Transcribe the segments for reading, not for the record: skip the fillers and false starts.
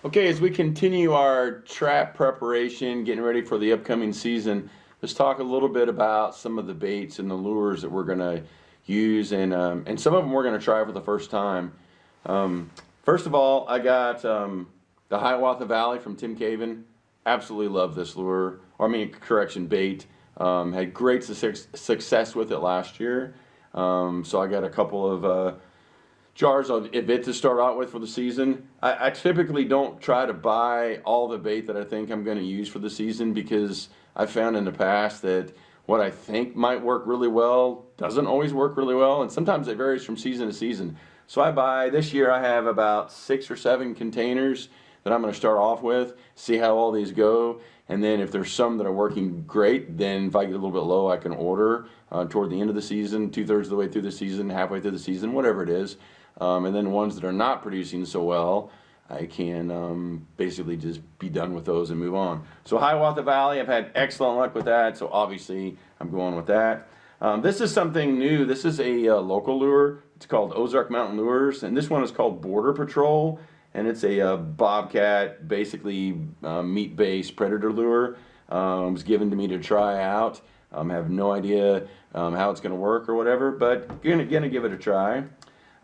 Okay, as we continue our trap preparation, getting ready for the upcoming season, let's talk a little bit about some of the baits and the lures that we're going to use, and some of them we're going to try for the first time. First of all, I got the Hiawatha Valley from Tim Caven. Absolutely love this lure, or I mean, correction, bait. Had great success with it last year. So I got a couple of jars of it to start out with for the season. I typically don't try to buy all the bait that I think I'm going to use for the season, because I've found in the past that what I think might work really well doesn't always work really well, and sometimes it varies from season to season. So this year I have about 6 or 7 containers that I'm going to start off with, see how all these go, and then if there's some that are working great, then if I get a little bit low, I can order toward the end of the season, 2/3 of the way through the season, halfway through the season, whatever it is. And then ones that are not producing so well, I can basically just be done with those and move on. So Hiawatha Valley, I've had excellent luck with that, so obviously I'm going with that. This is something new. This is a local lure. It's called Ozark Mountain Lures, and this one is called Border Patrol, and it's a bobcat, basically meat-based predator lure. It was given to me to try out. I have no idea how it's going to work or whatever, but gonna give it a try.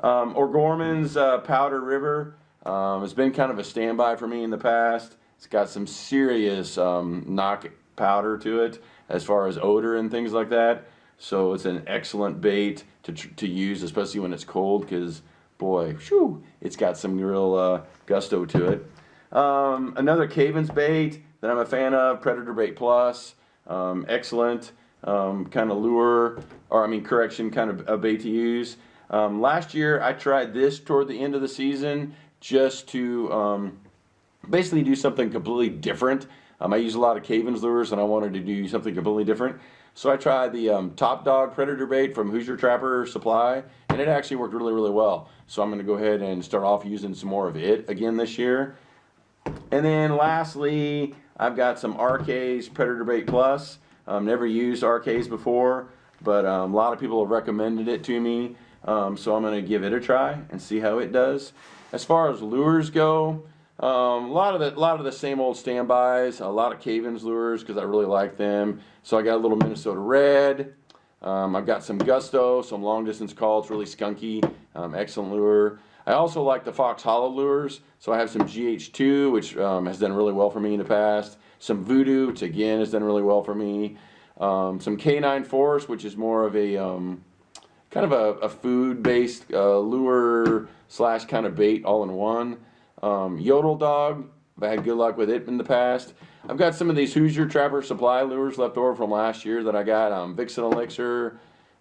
O'Gorman's Powder River has been kind of a standby for me in the past. It's got some serious knock powder to it as far as odor and things like that. So it's an excellent bait to use, especially when it's cold, because boy, shoo, it's got some real gusto to it. Another Caven's bait that I'm a fan of, Predator Bait Plus. Excellent kind of lure, or I mean correction, kind of a bait to use. Last year I tried this toward the end of the season just to basically do something completely different. I use a lot of Caven's lures and I wanted to do something completely different. So I tried the Top Dog Predator Bait from Hoosier Trapper Supply, and it actually worked really, really well. So I'm going to go ahead and start off using some more of it again this year. And then lastly, I've got some RK's Predator Bait Plus. Never used RK's before, but a lot of people have recommended it to me. So I'm going to give it a try and see how it does. As far as lures go, a lot of the same old standbys. A lot of Caven's lures because I really like them. So I got a little Minnesota Red. I've got some Gusto, some long distance call. It's really skunky. Excellent lure. I also like the Fox Hollow lures. So I have some GH2, which has done really well for me in the past. Some Voodoo, which again has done really well for me. Some K9 Force, which is more of a kind of a food-based lure slash kind of bait all in one. Yodel Dog, I've had good luck with it in the past. I've got some of these Hoosier Trapper Supply lures left over from last year that I got. Vixen Elixir,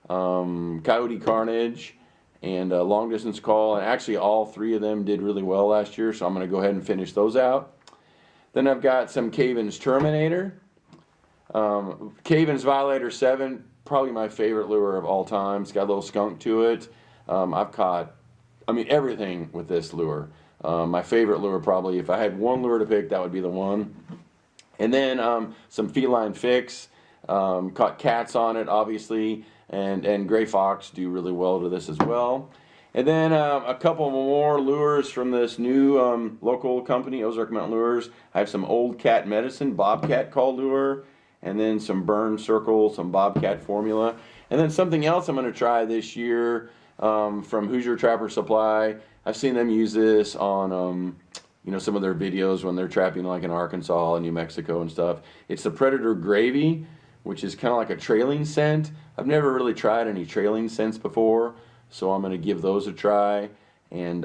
Coyote Carnage, and Long Distance Call. And actually all 3 of them did really well last year, so I'm going to go ahead and finish those out. Then I've got some Caven's Terminator. Caven's Violator 7, probably my favorite lure of all time. It's got a little skunk to it. I've caught, everything with this lure. My favorite lure probably, if I had one lure to pick, that would be the one. And then some Feline Fix. Caught cats on it, obviously, and gray fox do really well to this as well. And then a couple more lures from this new local company, Ozark Mountain Lures. I have some Old Cat Medicine Bobcat Call lure, and then some Burn Circle, some Bobcat formula. And then something else I'm going to try this year from Hoosier Trapper Supply. I've seen them use this on some of their videos when they're trapping like in Arkansas and New Mexico and stuff. It's the Predator Gravy, which is kind of like a trailing scent. I've never really tried any trailing scents before, so I'm going to give those a try and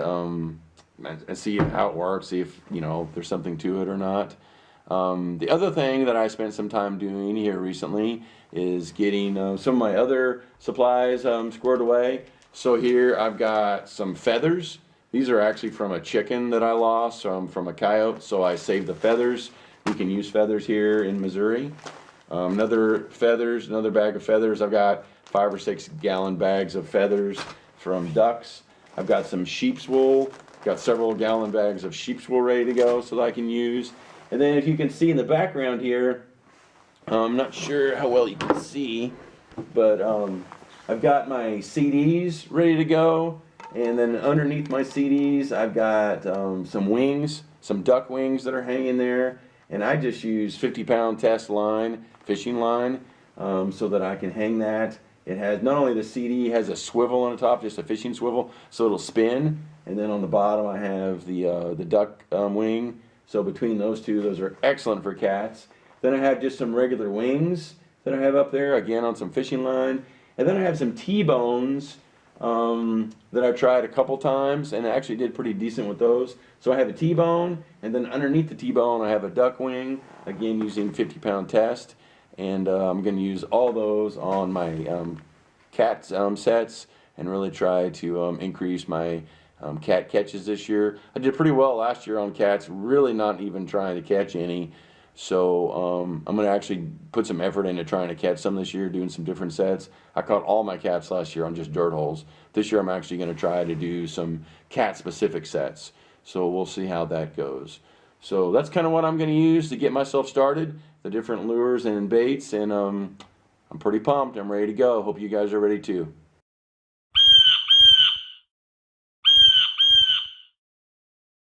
see how it works, see if there's something to it or not. The other thing that I spent some time doing here recently is getting some of my other supplies squared away. So here I've got some feathers. These are actually from a chicken that I lost from a coyote, so I saved the feathers. We can use feathers here in Missouri. Another bag of feathers. I've got 5 or 6 gallon bags of feathers from ducks. I've got some sheep's wool. Got several gallon bags of sheep's wool ready to go so that I can use. And then if you can see in the background here, I'm not sure how well you can see, but I've got my CDs ready to go. And then underneath my CDs, I've got some wings some duck wings that are hanging there, and I just use 50-pound test line, fishing line, so that I can hang that. It has not only the CD has a swivel on the top, just a fishing swivel, so it'll spin, and then on the bottom I have the duck wing. So between those two, those are excellent for cats. Then I have just some regular wings that I have up there, again on some fishing line, and then I have some T-bones that I've tried a couple times and I actually did pretty decent with those. So I have a T-bone, and then underneath the T-bone I have a duck wing, again using 50-pound test, and I'm going to use all those on my cat sets and really try to increase my cat catches this year. I did pretty well last year on cats, really not even trying to catch any. So I'm going to actually put some effort into trying to catch some this year, doing some different sets. I caught all my cats last year on just dirt holes. This year I'm actually going to try to do some cat-specific sets. So we'll see how that goes. So that's kind of what I'm going to use to get myself started, the different lures and baits, and I'm pretty pumped. I'm ready to go. Hope you guys are ready too.